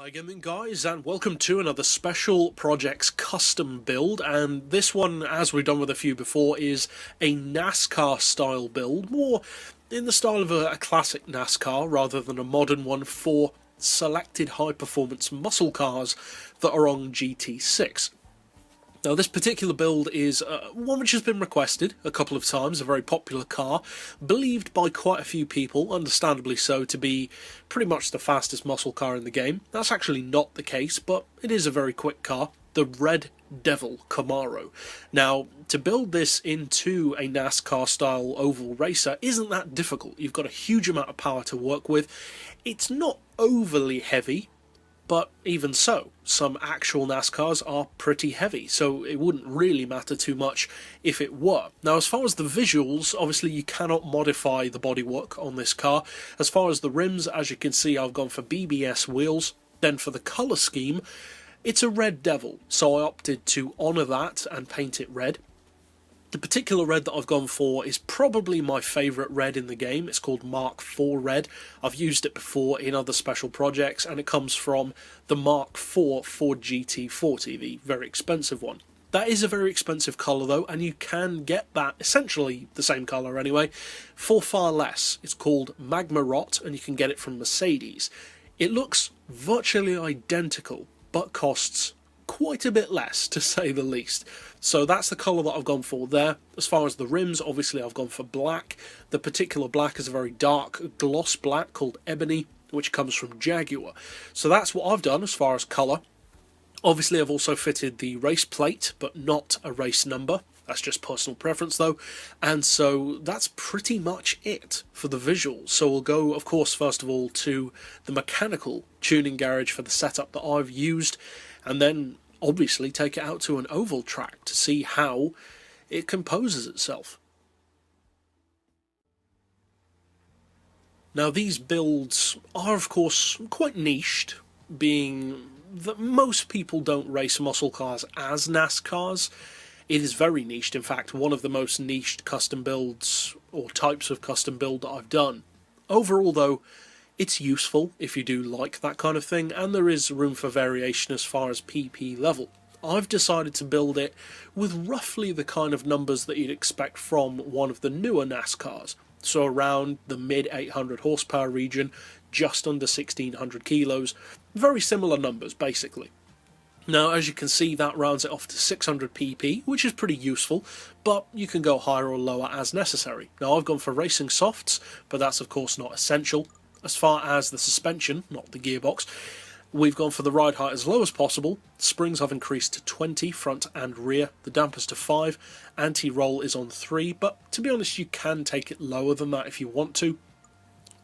Hi again guys, and welcome to another Special Projects custom build, and this one, as we've done with a few before, is a NASCAR style build, more in the style of a classic NASCAR rather than a modern one for selected high performance muscle cars that are on GT6. Now this particular build is one which has been requested a couple of times, a very popular car, believed by quite a few people, understandably so, to be pretty much the fastest muscle car in the game. That's actually not the case, but it is a very quick car, the Red Devil Camaro. Now, to build this into a NASCAR style oval racer isn't that difficult. You've got a huge amount of power to work with. It's not overly heavy, but even so, some actual NASCARs are pretty heavy, so it wouldn't really matter too much if it were. Now, as far as the visuals, obviously you cannot modify the bodywork on this car. As far as the rims, as you can see, I've gone for BBS wheels. Then for the colour scheme, it's a Red Devil, so I opted to honour that and paint it red. The particular red that I've gone for is probably my favourite red in the game. It's called Mark IV red. I've used it before in other special projects, and it comes from the Mark IV Ford GT40, the very expensive one. That is a very expensive colour though, and you can get that, essentially the same colour anyway, for far less. It's called Magma Rot, and you can get it from Mercedes. It looks virtually identical, but costs quite a bit less, to say the least. So that's the colour that I've gone for there. As far as the rims, obviously I've gone for black. The particular black is a very dark gloss black called Ebony, which comes from Jaguar. So that's what I've done as far as colour. Obviously I've also fitted the race plate, but not a race number. That's just personal preference though. And so that's pretty much it for the visuals. So we'll go, of course, first of all to the mechanical tuning garage for the setup that I've used, and then obviously take it out to an oval track to see how it composes itself. Now these builds are of course quite niched, being that most people don't race muscle cars as NASCARs. It is very niched, in fact one of the most niched custom builds or types of custom build that I've done. Overall though, it's useful if you do like that kind of thing, and there is room for variation as far as PP level. I've decided to build it with roughly the kind of numbers that you'd expect from one of the newer NASCARs. So around the mid 800 horsepower region, just under 1600 kilos. Very similar numbers, basically. Now, as you can see, that rounds it off to 600 pp, which is pretty useful, but you can go higher or lower as necessary. Now, I've gone for racing softs, but that's of course not essential. As far as the suspension, not the gearbox, we've gone for the ride height as low as possible. Springs I've increased to 20, front and rear. The dampers to 5. Anti-roll is on 3, but to be honest, you can take it lower than that if you want to.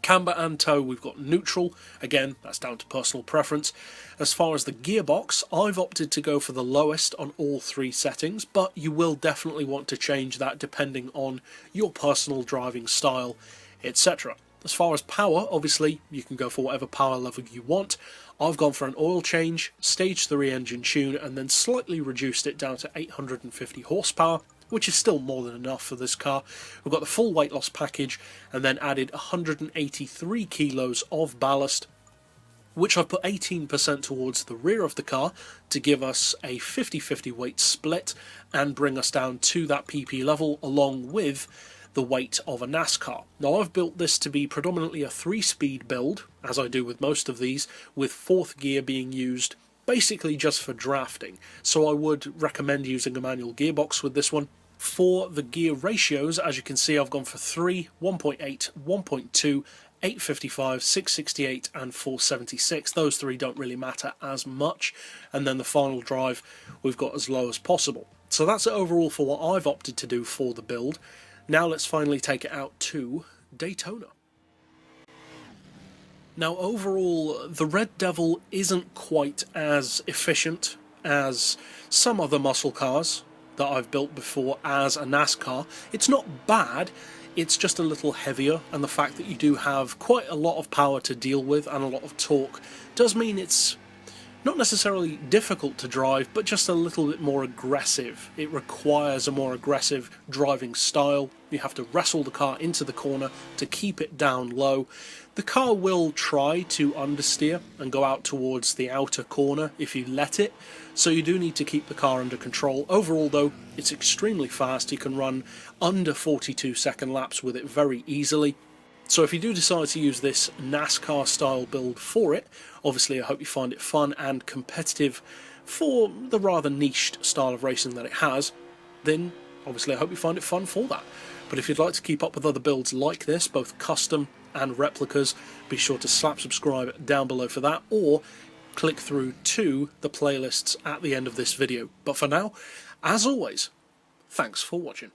Camber and tow, we've got neutral. Again, that's down to personal preference. As far as the gearbox, I've opted to go for the lowest on all 3 settings, but you will definitely want to change that depending on your personal driving style, etc. As far as power, obviously, you can go for whatever power level you want. I've gone for an oil change, stage 3 engine tune, and then slightly reduced it down to 850 horsepower, which is still more than enough for this car. We've got the full weight loss package, and then added 183 kilos of ballast, which I've put 18% towards the rear of the car to give us a 50-50 weight split and bring us down to that PP level along with the weight of a NASCAR. Now I've built this to be predominantly a 3-speed build, as I do with most of these, with 4th gear being used basically just for drafting, so I would recommend using a manual gearbox with this one. For the gear ratios, as you can see, I've gone for 3, 1.8, 1.2, 855, 668 and 476. Those 3 don't really matter as much, and then the final drive we've got as low as possible. So that's it overall for what I've opted to do for the build. Now let's finally take it out to Daytona. Now overall, the Red Devil isn't quite as efficient as some other muscle cars that I've built before as a NASCAR. It's not bad, it's just a little heavier, and the fact that you do have quite a lot of power to deal with and a lot of torque does mean it's not necessarily difficult to drive, but just a little bit more aggressive. It requires a more aggressive driving style. You have to wrestle the car into the corner to keep it down low. The car will try to understeer and go out towards the outer corner if you let it, so you do need to keep the car under control. Overall though, it's extremely fast. You can run under 42-second laps with it very easily. So if you do decide to use this NASCAR style build for it, obviously I hope you find it fun and competitive for the rather niched style of racing that it has, then obviously I hope you find it fun for that. But if you'd like to keep up with other builds like this, both custom and replicas, be sure to slap subscribe down below for that, or click through to the playlists at the end of this video. But for now, as always, thanks for watching.